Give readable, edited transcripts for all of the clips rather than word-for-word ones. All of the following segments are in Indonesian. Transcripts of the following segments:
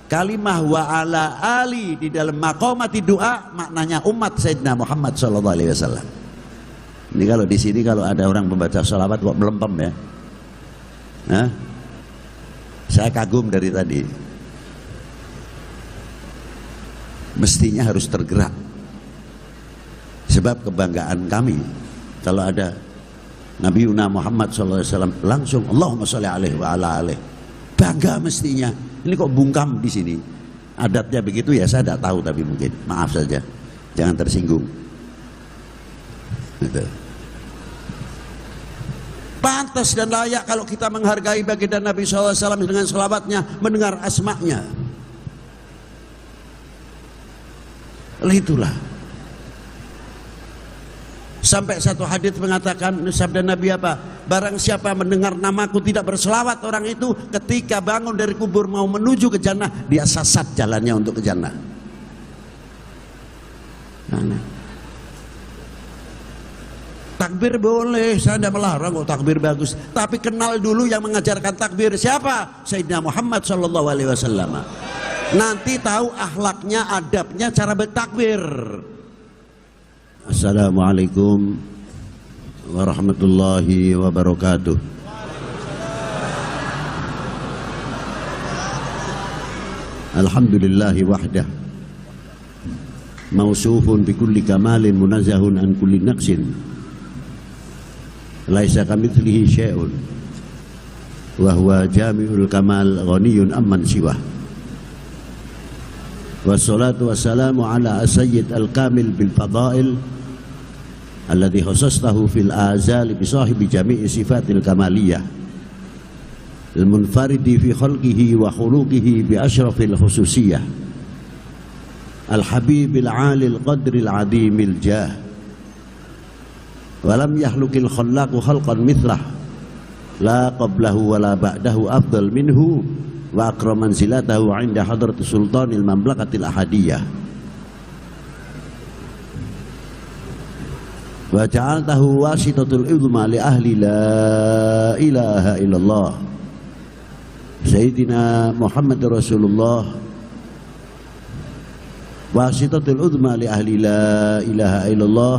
Kalimah wa ala ali di dalam maqamati doa maknanya umat Sayyidina Muhammad sallallahu alaihi wasallam. Ini kalau di sini kalau ada orang membaca sholawat kok melempem ya. Hah? Saya kagum dari tadi. Mestinya harus tergerak. Sebab kebanggaan kami kalau ada Nabi Muhammad SAW langsung Allahumma sholli alaihi wa ala alaihi. Bangga mestinya. Ini kok bungkam di sini. Adatnya begitu ya, saya tidak tahu, tapi mungkin maaf saja. Jangan tersinggung. Gitu. Pantas dan layak kalau kita menghargai baginda Nabi SAW dengan selawatnya, mendengar asma'nya. Itulah. Sampai satu hadits mengatakan, sabda Nabi apa? Barang siapa mendengar namaku tidak berselawat, orang itu ketika bangun dari kubur mau menuju ke jannah, dia sasat jalannya untuk ke jannah. Takbir boleh, saya tidak melarang kok, takbir bagus. Tapi kenal dulu yang mengajarkan takbir siapa? Sayyidina Muhammad sallallahu alaihi wasallam. Nanti tahu akhlaknya, adabnya, cara bertakbir. Assalamualaikum warahmatullahi wabarakatuh. Alhamdulillahi wahdah, mausufun bikulli kamalin munazzahun an kulli naqsin, laisa kamitslihi syai'un wa huwa jami'ul kamal ghaniyun amman siwah. Wassalatu wassalamu ala sayyid al-kamil bil fadail alladhi khasastahu fil azali bi sahibi jami'i sifatil kamaliyah al-munfaridi fi khalqihi wa khuluqihi bi ashrafil khususiyah al-habibil alil qadril adimil jah wa lam yahlukil khallaqu khalqan mithlah la qablahu wa la ba'dahu afdal minhu wa akraman zilatahu inda hadrati sultanil mamlakatil ahadiyah wa ja'altahu wasitatul izma li ahli la ilaha illallah Sayyidina Muhammad Rasulullah, wasitatul izma li ahli la ilaha illallah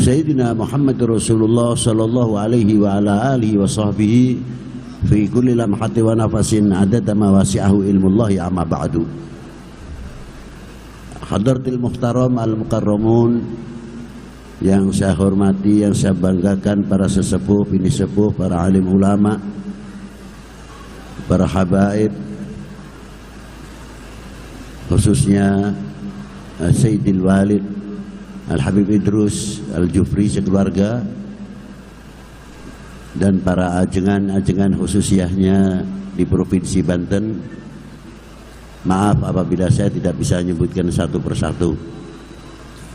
Sayyidina Muhammad Rasulullah sallallahu alaihi wa ala alihi wa sahbihi fi kulli lamhati wa nafasin adada ma wasi'ahu ilmullahi amma ba'du. Hadratil muhtaram al-mukarramun, yang saya hormati, yang saya banggakan, para sesepuh, bini sepuh, para alim ulama, para habaib, khususnya Sayyidil Walid Al-Habib Idrus Al-Jufri sekeluarga, dan para ajengan-ajengan khususiyahnya di Provinsi Banten. Maaf apabila saya tidak bisa menyebutkan satu persatu.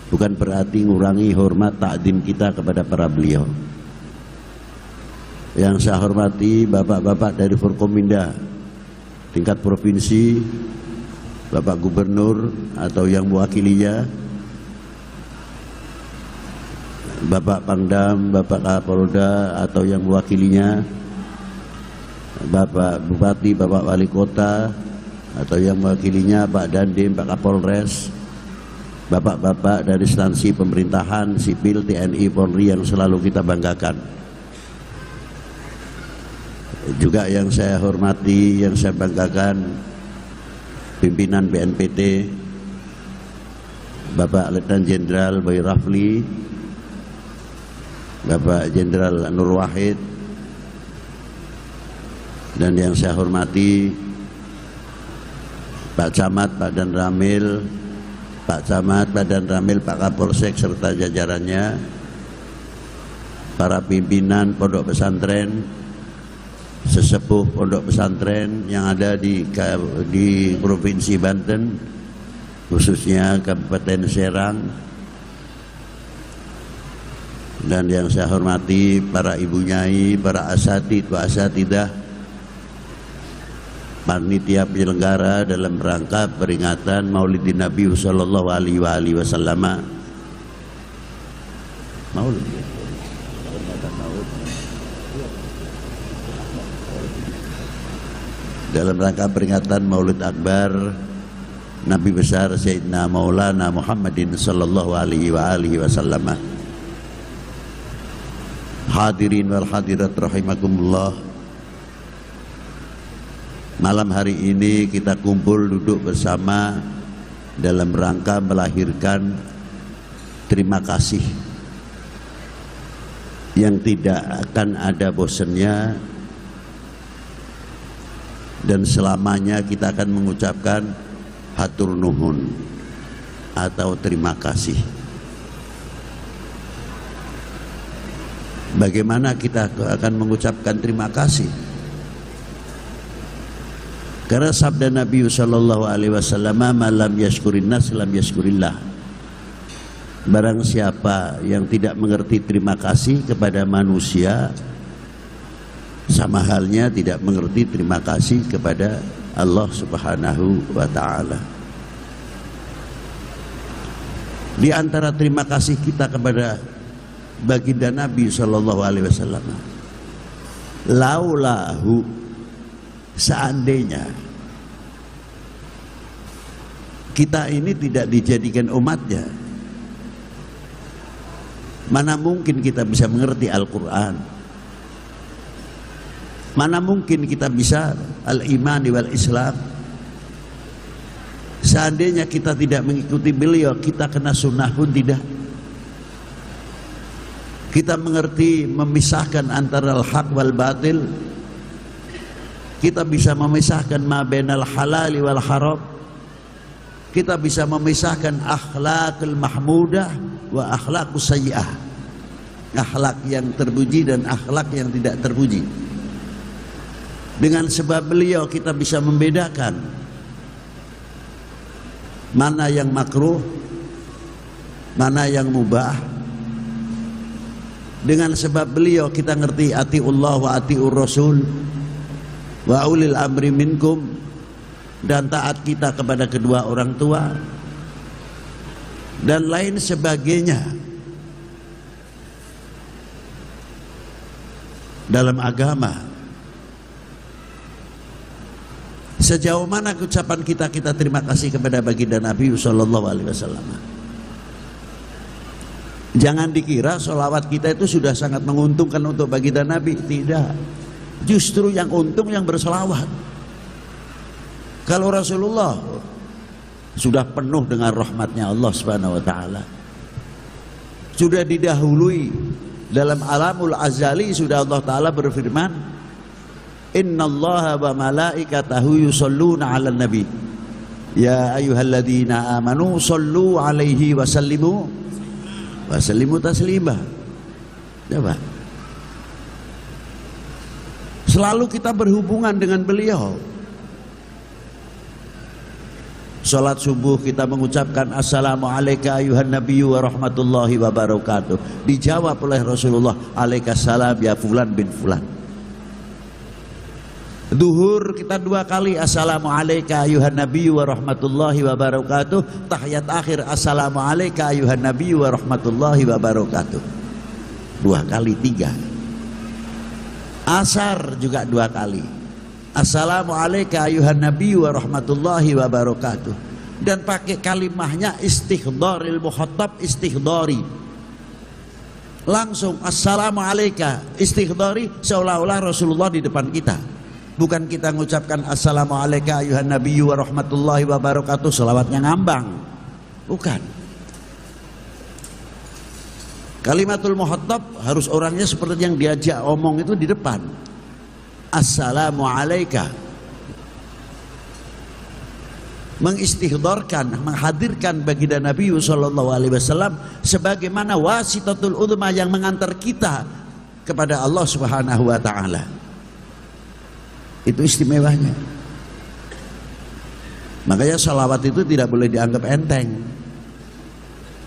Bukan berarti ngurangi hormat takdim kita kepada para beliau. Yang saya hormati bapak-bapak dari Forkominda tingkat provinsi, Bapak Gubernur atau yang mewakilinya, Bapak Pangdam, Bapak Kapolda atau yang mewakilinya, Bapak Bupati, Bapak Wali Kota atau yang mewakilinya, Pak Dandim, Pak Kapolres, bapak-bapak dari instansi pemerintahan, sipil, TNI, Polri yang selalu kita banggakan. Juga yang saya hormati, yang saya banggakan, pimpinan BNPT, Bapak Letnan Jenderal Boy Rafli, Bapak Jenderal Nur Wahid, dan yang saya hormati Pak Camat, Pak Dan Ramil, Pak Camat, Pak Dan Ramil, Pak Kapolsek serta jajarannya, para pimpinan pondok pesantren, sesepuh pondok pesantren yang ada di Provinsi Banten, khususnya Kabupaten Serang, dan yang saya hormati para ibu nyai, para asatid wa asatidah, panitia penyelenggara dalam rangka peringatan Maulidin Nabi sallallahu alaihi wasallam. Maulid. dalam rangka peringatan Maulid Akbar Nabi besar Sayyidina Maulana Muhammadin sallallahu alaihi wasallam. Hadirin wal hadirat rahimakumullah. Malam hari ini kita kumpul duduk bersama dalam rangka melahirkan terima kasih yang tidak akan ada bosannya, dan selamanya kita akan mengucapkan hatur nuhun atau terima kasih. Bagaimana kita akan mengucapkan terima kasih? Karena sabda Nabi sallallahu alaihi wasallam, "Malam yashkurin nas lam yashkurillah." Barang siapa yang tidak mengerti terima kasih kepada manusia, sama halnya tidak mengerti terima kasih kepada Allah Subhanahu wa ta'ala. Di antara terima kasih kita kepada baginda Nabi sallallahu alaihi wasallam, laulahu, seandainya kita ini tidak dijadikan umatnya, mana mungkin kita bisa mengerti Al-Quran, mana mungkin kita bisa al-imani wal islam. Seandainya kita tidak mengikuti beliau, kita kena sunnah pun tidak. Kita mengerti memisahkan antara al-haq wal batil, kita bisa memisahkan ma bainal halali wal haram, kita bisa memisahkan akhlakul mahmudah wa akhlakus sayyi'ah, akhlak yang terpuji dan akhlak yang tidak terpuji. Dengan sebab beliau kita bisa membedakan mana yang makruh, mana yang mubah. Dengan sebab beliau kita ngerti atiullah wa atiur rasul wa ulil amri minkum, dan taat kita kepada kedua orang tua dan lain sebagainya. Dalam agama, sejauh mana ucapan kita terima kasih kepada baginda Nabi sallallahu alaihi wasallam. Jangan dikira sholawat kita itu sudah sangat menguntungkan untuk baginda Nabi. Tidak, justru yang untung yang bersolawat. Kalau Rasulullah sudah penuh dengan rahmatnya Allah Subhanahu wa ta'ala, sudah didahului dalam alamul azali, sudah Allah Ta'ala berfirman, innallaha wa malaikatahu yusholluna 'alan nabi ya ayyuhalladzina amanu shollu 'alaihi wa sallimu taslima. Coba, selalu kita berhubungan dengan beliau. Salat subuh kita mengucapkan assalamu alayka ayuhan nabiyyu wa rahmatullahi wa barakatuh. Dijawab oleh Rasulullah, alaikassalam ya fulan bin fulan. Duhur kita 2 kali assalamu alayka ayuhan nabiyyu wa rahmatullahi wa barakatuh. Tahiyat akhir assalamu alayka ayuhan nabiyyu wa rahmatullahi wa barakatuh. 2 kali, 3. Asar juga 2 kali. Assalamu alayka ayuhan nabiyyu wa rahmatullahi wa barakatuh. Dan pakai kalimahnya istighdharil muhattab istighdhari. Langsung assalamu alayka istighdhari, seolah-olah Rasulullah di depan kita. Bukan kita mengucapkan assalamu alayka ayuhan nabiyyu wa rahmatullahi wa barakatuh, selawatnya ngambang. Bukan. Kalimatul muhattab harus orangnya seperti yang diajak omong itu di depan. Assalamu alayka, mengistihdharkan, menghadirkan baginda Nabi sallallahu alaihi wasallam sebagaimana wasitatul uzma yang mengantar kita kepada Allah Subhanahu wa taala. Itu istimewanya. Makanya salawat itu tidak boleh dianggap enteng.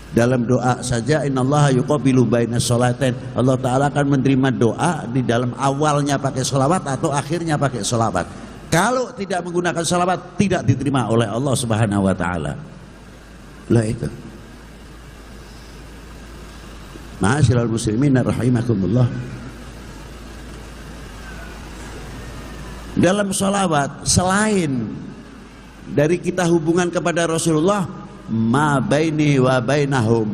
Dalam doa saja innallaha yuqabilu bainas sholatain, Allah Ta'ala akan menerima doa di dalam awalnya pakai sholawat atau akhirnya pakai sholawat. Kalau tidak menggunakan sholawat tidak diterima oleh Allah Subhanahu wa Ta'ala. Lah itu. Ma'asyiral muslimin rahimakumullah. dalam sholawat selain dari kita hubungan kepada Rasulullah, ma baini wa bainahum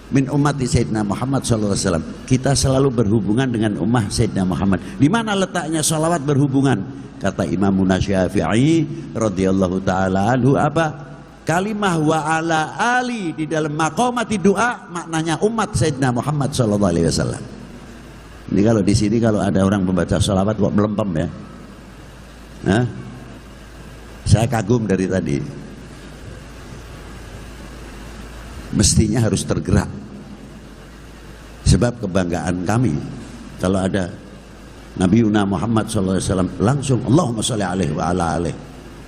min ummati Sayyidina Muhammad SAW, kita selalu berhubungan dengan ummah Sayyidina Muhammad. Di mana letaknya sholawat berhubungan? Kata Imam Syafi'i radhiyallahu taala anhu, apa? Kalimah wa ala ali di dalam maqamati doa maknanya umat Sayyidina Muhammad SAW. Ini kalau di sini kalau ada orang membaca sholawat kok melempem ya. Nah, saya kagum dari tadi. Mestinya harus tergerak. Sebab kebanggaan kami kalau ada Nabi Muhammad SAW langsung Allahumma sholli alaihi wa ala alaihi.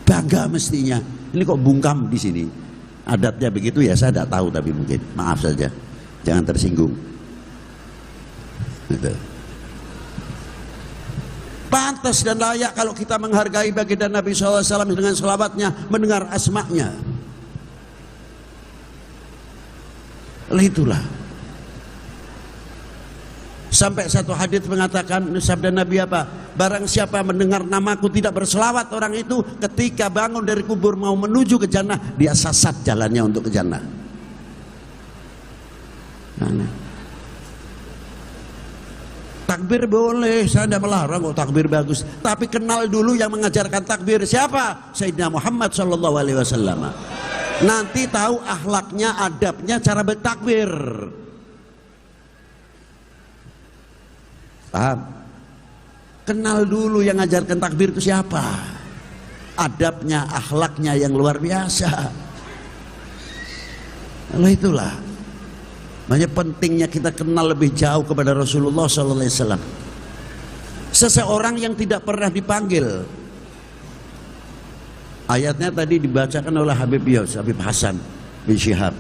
Bangga mestinya. Ini kok bungkam di sini. Adatnya begitu ya, saya tidak tahu, tapi mungkin maaf saja. Jangan tersinggung. Gitu. Pantas dan layak kalau kita menghargai baginda Nabi SAW dengan selawatnya, mendengar asma'nya. Itulah. Sampai satu hadits mengatakan, sabda Nabi apa? Barang siapa mendengar namaku tidak berselawat, orang itu ketika bangun dari kubur mau menuju ke jannah, dia sasat jalannya untuk ke jannah. Takbir boleh, saya tidak melarang kok, takbir bagus. Tapi kenal dulu yang mengajarkan takbir siapa? Sayyidina Muhammad SAW. Nanti tahu akhlaknya, adabnya, cara bertakbir. Paham? Kenal dulu yang mengajarkan takbir itu siapa? Adabnya, akhlaknya yang luar biasa. Lalu itulah. Makanya pentingnya kita kenal lebih jauh kepada Rasulullah SAW. Seseorang yang tidak pernah dipanggil. Ayatnya tadi dibacakan oleh Habib Hasan bin Syihab.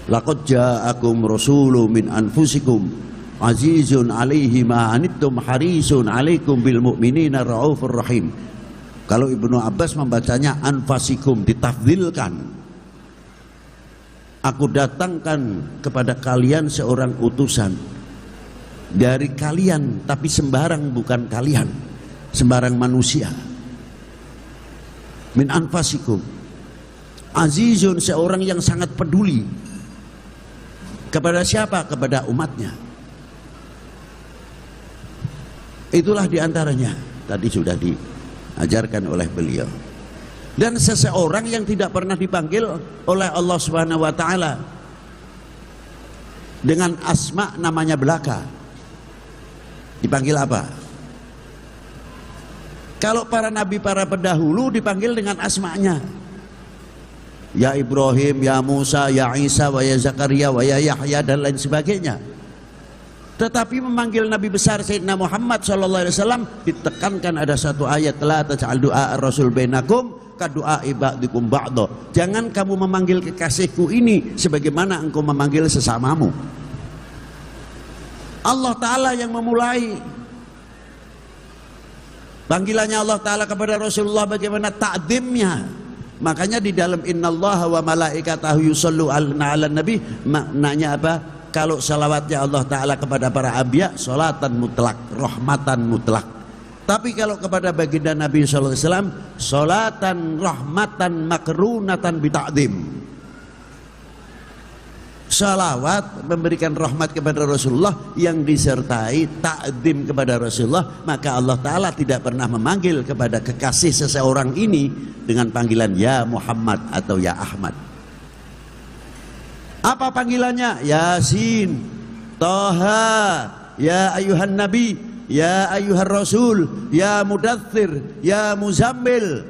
Laqad ja'akum rasulun min anfusikum azizun 'alaihi ma anittum harisun 'alaikum bil mu'minina raufur rahim. Kalau Ibnu Abbas membacanya anfasikum, ditafdilkan. Aku datangkan kepada kalian seorang utusan dari kalian, tapi sembarang bukan kalian, sembarang manusia. Min anfasikum, azizun, seorang yang sangat peduli kepada siapa? Kepada umatnya. Itulah diantaranya tadi sudah diajarkan oleh beliau. Dan seseorang yang tidak pernah dipanggil oleh Allah Subhanahu wa taala dengan asma namanya belaka, dipanggil apa? Kalau para nabi, para pendahulu dipanggil dengan asmanya. Ya Ibrahim, ya Musa, ya Isa, wa ya Zakaria, wa ya Yahya, dan lain sebagainya. Tetapi memanggil Nabi besar Sayyidina Muhammad SAW ditekankan ada satu ayat, la taj'al du'a ar-rasul bainakum kadu'a ibadikum ba'da. Jangan kamu memanggil kekasihku ini sebagaimana engkau memanggil sesamamu. Allah Ta'ala yang memulai panggilannya Allah Ta'ala kepada Rasulullah, bagaimana ta'zimnya. Makanya di dalam innallaha wa malaikatahu yusallu 'alan nabi, maknanya apa? Kalau salawatnya Allah Ta'ala kepada para anbiya, salatan mutlak, rahmatan mutlak. Tapi kalau kepada baginda Nabi SAW, salatan rahmatan makrunatan bita'zim. Salawat memberikan rahmat kepada Rasulullah yang disertai ta'zim kepada Rasulullah. Maka Allah Ta'ala tidak pernah memanggil kepada kekasih seseorang ini dengan panggilan ya Muhammad atau ya Ahmad. Apa panggilannya? Yasin, Toha, ya ayuhan nabi, ya ayuhan rasul, ya mudaththir, ya muzammil.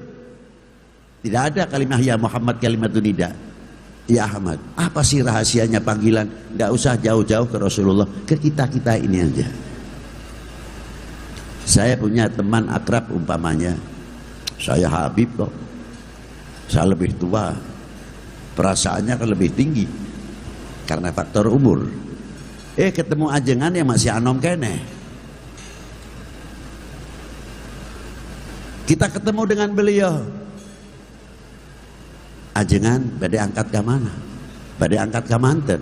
Tidak ada kalimat ya Muhammad, kalimat nida. Ya Ahmad. Apa sih rahasianya panggilan? Nggak usah jauh-jauh ke Rasulullah, ke kita-kita ini aja. Saya punya teman akrab umpamanya, saya Habib kok, saya lebih tua, perasaannya kan lebih tinggi karena faktor umur. Ketemu ajengan yang masih anom kene. Kita ketemu dengan beliau, ajengan badai angkat ke mana? Badai angkat ke manten.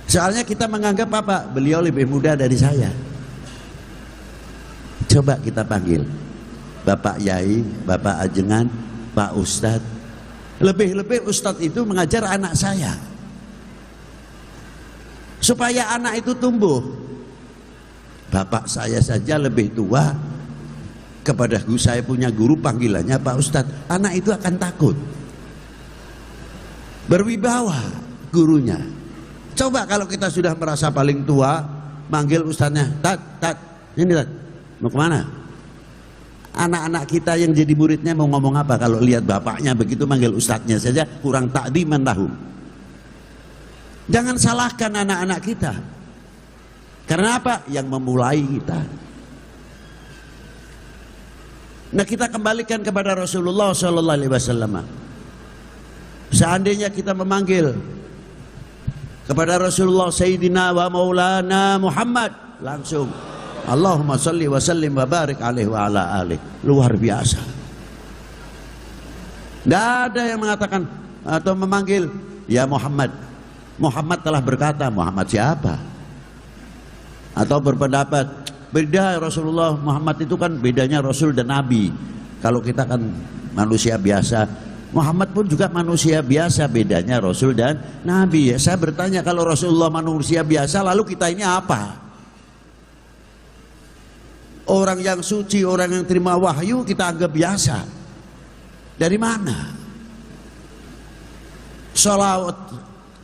Soalnya kita menganggap apa? Beliau lebih muda dari saya. Coba kita panggil Bapak Yai, Bapak Ajengan, Pak Ustadz. Lebih-lebih Ustadz itu mengajar anak saya, supaya anak itu tumbuh. Bapak saya saja lebih tua, kepada saya punya guru panggilannya Pak Ustadz. Anak itu akan takut, berwibawa gurunya. Coba kalau kita sudah merasa paling tua, manggil ustadznya, tat, ini tat, mau kemana? Anak-anak kita yang jadi muridnya mau ngomong apa kalau lihat bapaknya begitu manggil ustadznya saja kurang takdiman lahum. Jangan salahkan anak-anak kita. Karena apa? Yang memulai kita. Nah, kita kembalikan kepada Rasulullah SAW. Seandainya kita memanggil kepada Rasulullah Sayyidina wa Maulana Muhammad, langsung Allahumma salli wa sallim wa barik alaihi wa ala alih. Luar biasa. Tidak ada yang mengatakan atau memanggil ya Muhammad. Muhammad telah berkata. Muhammad siapa? Atau berpendapat beda, Rasulullah Muhammad itu kan bedanya Rasul dan Nabi. Kalau kita kan manusia biasa, Muhammad pun juga manusia biasa, bedanya Rasul dan Nabi. Ya, saya bertanya, kalau Rasulullah manusia biasa, lalu kita ini apa? Orang yang suci, orang yang terima wahyu kita anggap biasa. Dari mana? Sholawat,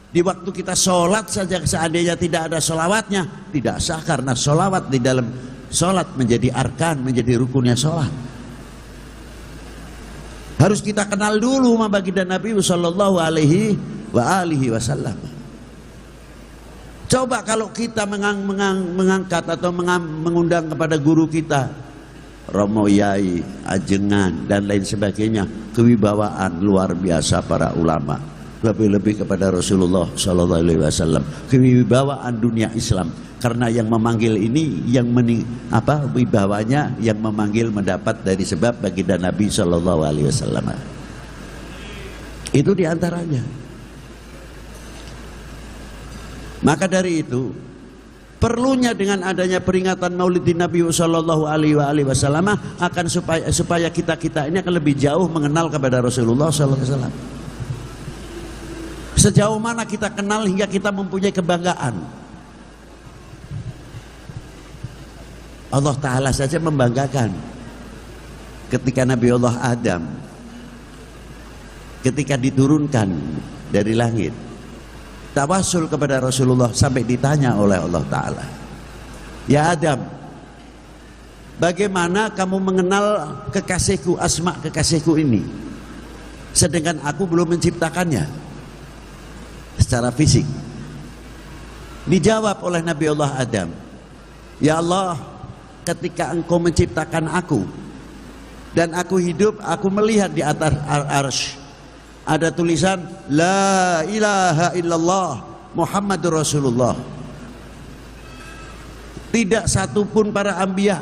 di waktu kita sholat saja seandainya tidak ada sholawatnya, tidak sah, karena sholawat di dalam sholat menjadi arkan, menjadi rukunnya sholat. Harus kita kenal dulu sama baginda Nabi sallallahu alaihi wasallam. Coba kalau kita mengangkat atau mengundang kepada guru kita, Romo Yai, Ajengan dan lain sebagainya, kewibawaan luar biasa para ulama. Lebih-lebih kepada Rasulullah sallallahu alaihi wasallam, kewibawaan dunia Islam. Karena yang memanggil ini, yang wibawanya yang memanggil mendapat dari sebab baginda Nabi sallallahu alaihi wasallam. Itu diantaranya. Maka dari itu, perlunya dengan adanya peringatan Maulidin Nabi sallallahu alaihi wasallam akan supaya kita ini akan lebih jauh mengenal kepada Rasulullah sallallahu alaihi wasallam. Sejauh mana kita kenal hingga kita mempunyai kebanggaan. Allah Ta'ala saja membanggakan ketika Nabi Allah Adam ketika diturunkan dari langit, tawasul kepada Rasulullah sampai ditanya oleh Allah Ta'ala, ya Adam, bagaimana kamu mengenal kekasihku, asma kekasihku ini, sedangkan aku belum menciptakannya secara fisik. Dijawab oleh Nabi Allah Adam, ya Allah, ketika engkau menciptakan aku dan aku hidup, aku melihat di atas arsy ada tulisan La ilaha illallah Muhammadur Rasulullah. Tidak satupun para anbiya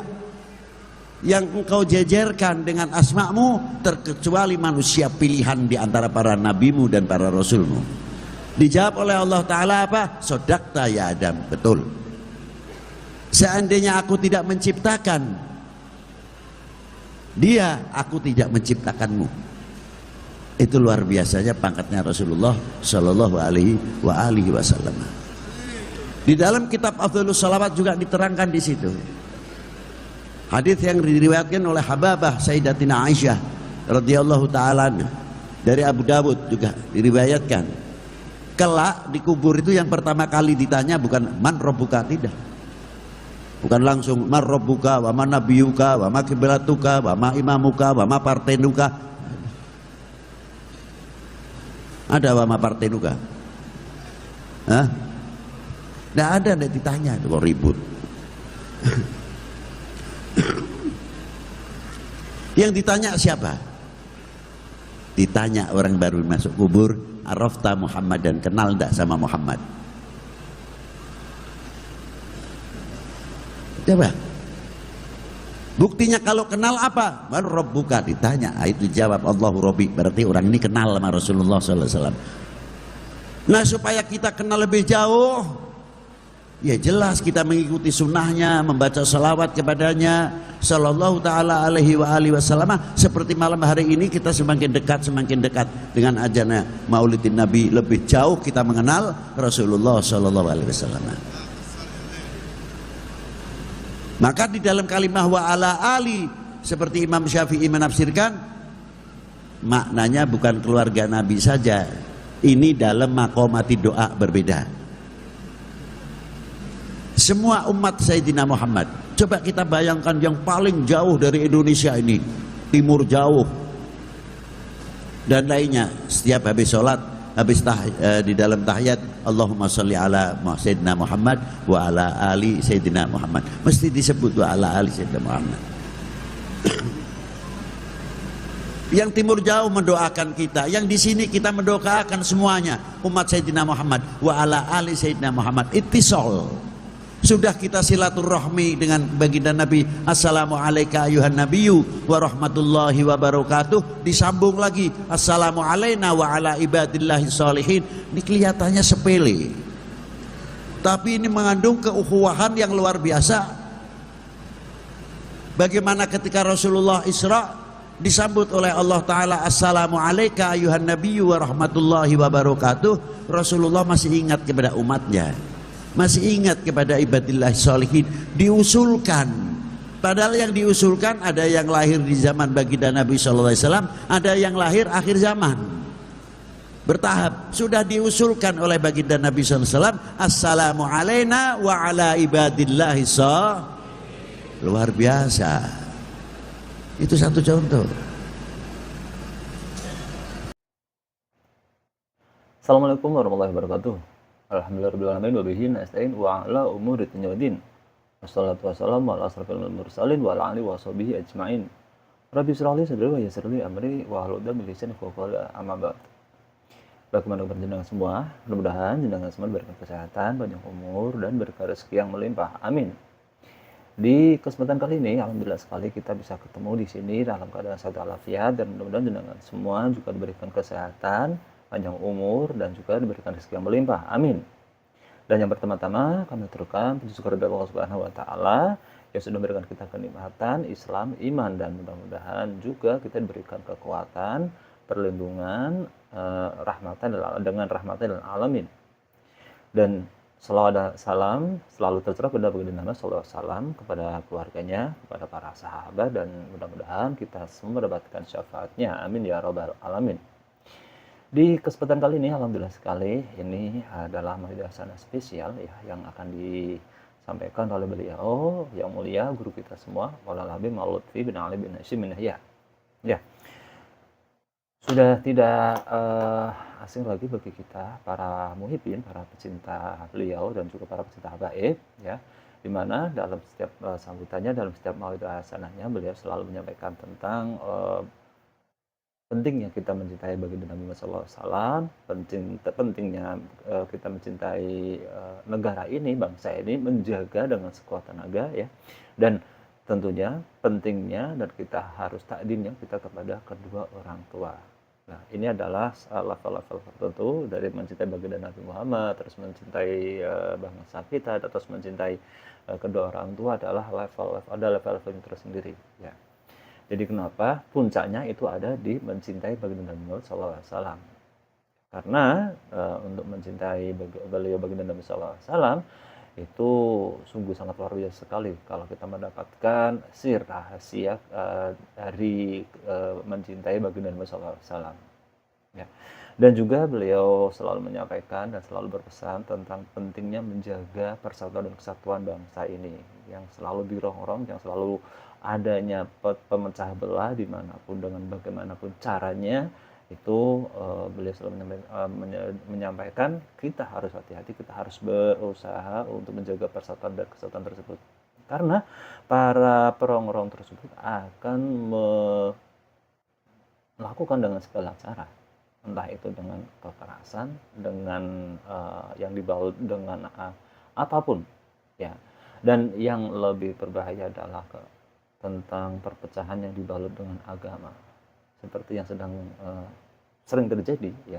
yang engkau jejerkan dengan asmamu terkecuali manusia pilihan di antara para nabimu dan para rasulmu. Dijawab oleh Allah Ta'ala apa? Sodakta ya Adam, betul. Seandainya aku tidak menciptakan dia, aku tidak menciptakanmu. Itu luar biasanya pangkatnya Rasulullah Shallallahu Alaihi Wasallam. Di dalam kitab Afdhalus Shalawat juga diterangkan di situ. Hadis yang diriwayatkan oleh Hababah Sayyidatina Aisyah radhiyallahu taala dari Abu Dawud juga diriwayatkan. Kelak di kubur itu yang pertama kali ditanya bukan man rabbuka, tidak. Bukan langsung man rabbuka wa man nabiyuka wa ma qiblatuka wa ma imamuka wa ma partenuka. Ada wa ma partenuka? Hah? Nggak ada, nggak ditanya, kok ribut. Yang ditanya siapa? Ditanya orang baru masuk kubur, arafta Muhammad, dan kenal enggak sama Muhammad? Coba. Buktinya kalau kenal apa? Man rabbuka, ditanya. Itu jawab Allahu Rabbi. Berarti orang ini kenal sama Rasulullah SAW. Nah, supaya kita kenal lebih jauh, Ya jelas kita mengikuti sunnahnya, membaca salawat kepadanya sallallahu ta'ala alaihi wa alihi wasallam. Seperti malam hari ini kita semakin dekat dengan ajaran Maulidin Nabi, lebih jauh kita mengenal Rasulullah sallallahu alaihi wasallam. Maka di dalam kalimah wa ala ali, seperti Imam Syafi'i menafsirkan, maknanya bukan keluarga Nabi saja, ini dalam maqamati doa berbeda. Semua umat Sayyidina Muhammad, coba kita bayangkan yang paling jauh dari Indonesia ini, timur jauh dan lainnya, setiap habis sholat, di dalam tahiyat, Allahumma sholli ala Sayyidina Muhammad wa ala ali Sayyidina Muhammad, mesti disebut wa ala ali Sayyidina Muhammad. Yang timur jauh mendoakan kita, yang di sini kita mendoakan semuanya umat Sayyidina Muhammad wa ala ali Sayyidina Muhammad. Ittisal, sudah kita silaturahmi dengan baginda Nabi, assalamualaikum ayuhan nabiyyu wa rahmatullahi wa barakatuh, disambung lagi assalamu alaina wa ala ibadillahi sholihin. Ini kelihatannya sepele, tapi ini mengandung keukhuwahan yang luar biasa. Bagaimana ketika Rasulullah Isra disambut oleh Allah Ta'ala assalamualaikum ayuhan nabiyyu wa rahmatullahi wa barakatuh, Rasulullah masih ingat kepada umatnya, masih ingat kepada ibadillah sholihin. Diusulkan, padahal yang diusulkan ada yang lahir di zaman baginda Nabi SAW, ada yang lahir akhir zaman, bertahap. Sudah diusulkan oleh baginda Nabi SAW, assalamu alaina wa ala ibadillahi sholihin. Luar biasa. Itu satu contoh. Assalamualaikum warahmatullahi wabarakatuh. Alhamdulillahirabbil alamin wa bihi nasta'in wa ala umuri dunya waddin. Wassalatu wassalamu ala asrofil mursalin wa ala alihi washabihi ajmain. Rabbi shrah li sadri wa yassir li amri wa hlul 'uqdatam min lisani yafqahu qawli, amma ba'd. Bagaimana kabar jenengan semua? Mudah-mudahan jenengan semua diberikan kesehatan, panjang umur dan berkah rezeki yang melimpah. Amin. Di kesempatan kali ini, alhamdulillah sekali kita bisa ketemu di sini dalam keadaan sehat walafiat, dan mudah-mudahan jenengan semua juga diberikan kesehatan, panjang umur, dan juga diberikan rezeki yang melimpah. Amin. Dan yang pertama-tama kami aturkan puji syukur kepada Allah Subhanahu wa taala yang sudah memberikan kita kenikmatan Islam, iman, dan mudah-mudahan juga kita diberikan kekuatan, perlindungan, dengan rahmatan dan alamin. Dan salawat salam selalu tercurah kepada baginda Nabi sallallahu alaihi wasallam, kepada keluarganya, kepada para sahabat, dan mudah-mudahan kita semua mendapatkan syafaatnya. Amin ya rabbal alamin. Di kesempatan kali ini alhamdulillah sekali, ini adalah majelis sangat spesial ya, yang akan disampaikan oleh beliau yang mulia, guru kita semua, Maulana Habib Lutfi bin Ali bin Hashim bin Yahya. Ya. Sudah tidak asing lagi bagi kita para muhibbin, para pecinta beliau, dan juga para pecinta habaib ya, di mana dalam setiap sambutannya, dalam setiap maulid hasanahnya, beliau selalu menyampaikan tentang pentingnya kita mencintai baginda Nabi sallallahu alaihi wasallam, pentingnya kita mencintai negara ini, bangsa ini, menjaga dengan sekuat tenaga ya, dan tentunya pentingnya dan kita harus takdimnya kita kepada kedua orang tua. Nah, ini adalah level-level tertentu dari mencintai baginda Nabi Muhammad, terus mencintai bangsa kita, terus mencintai kedua orang tua adalah level-level yang tersendiri ya. Jadi kenapa puncaknya itu ada di mencintai baginda Nabi Muhammad SAW? Karena untuk mencintai beliau baginda Nabi SAW itu sungguh sangat luar biasa sekali kalau kita mendapatkan sir rahasia dari mencintai baginda Nabi SAW ya. Dan juga beliau selalu menyampaikan dan selalu berpesan tentang pentingnya menjaga persatuan dan kesatuan bangsa ini yang selalu dirongrong, yang selalu adanya pemecah belah dimanapun dengan bagaimanapun caranya. Itu beliau selalu menyampaikan kita harus hati-hati, kita harus berusaha untuk menjaga persatuan dan kesatuan tersebut, karena para perongrong tersebut akan melakukan dengan segala cara, entah itu dengan kekerasan, dengan yang dibalut dengan apapun ya. Dan yang lebih berbahaya adalah tentang perpecahan yang dibalut dengan agama, seperti yang sedang sering terjadi ya.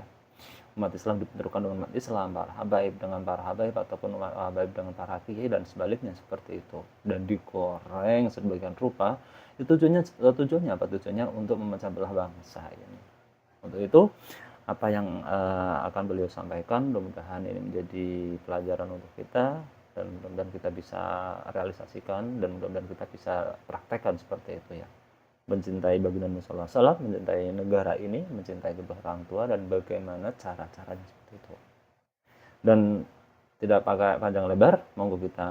umat Islam dibenturkan dengan umat Islam, para habaib dengan para habaib, ataupun umat habaib dengan para kiai dan sebaliknya seperti itu, dan digoreng sedemikian rupa. Itu tujuannya apa? Tujuannya untuk memecah belah bangsa ini. Untuk itu apa yang akan beliau sampaikan mudah-mudahan ini menjadi pelajaran untuk kita, dan mudah-mudahan kita bisa realisasikan, dan mudah-mudahan kita bisa praktekkan seperti itu ya. Mencintai baginda Muhammad SAW, mencintai negara ini, mencintai kedua orang tua, dan bagaimana cara-caranya seperti itu. Dan tidak pakai panjang lebar, monggo kita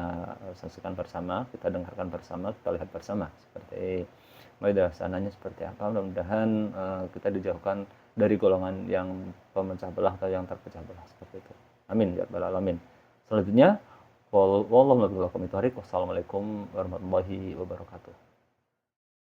saksikan bersama, kita dengarkan bersama, kita lihat bersama seperti sananya seperti apa. Mudah-mudahan kita dijauhkan dari golongan yang pemecah belah atau yang terpecah belah seperti itu. Amin ya rabbal alamin. Selanjutnya, wassalamualaikum warahmatullahi wabarakatuh.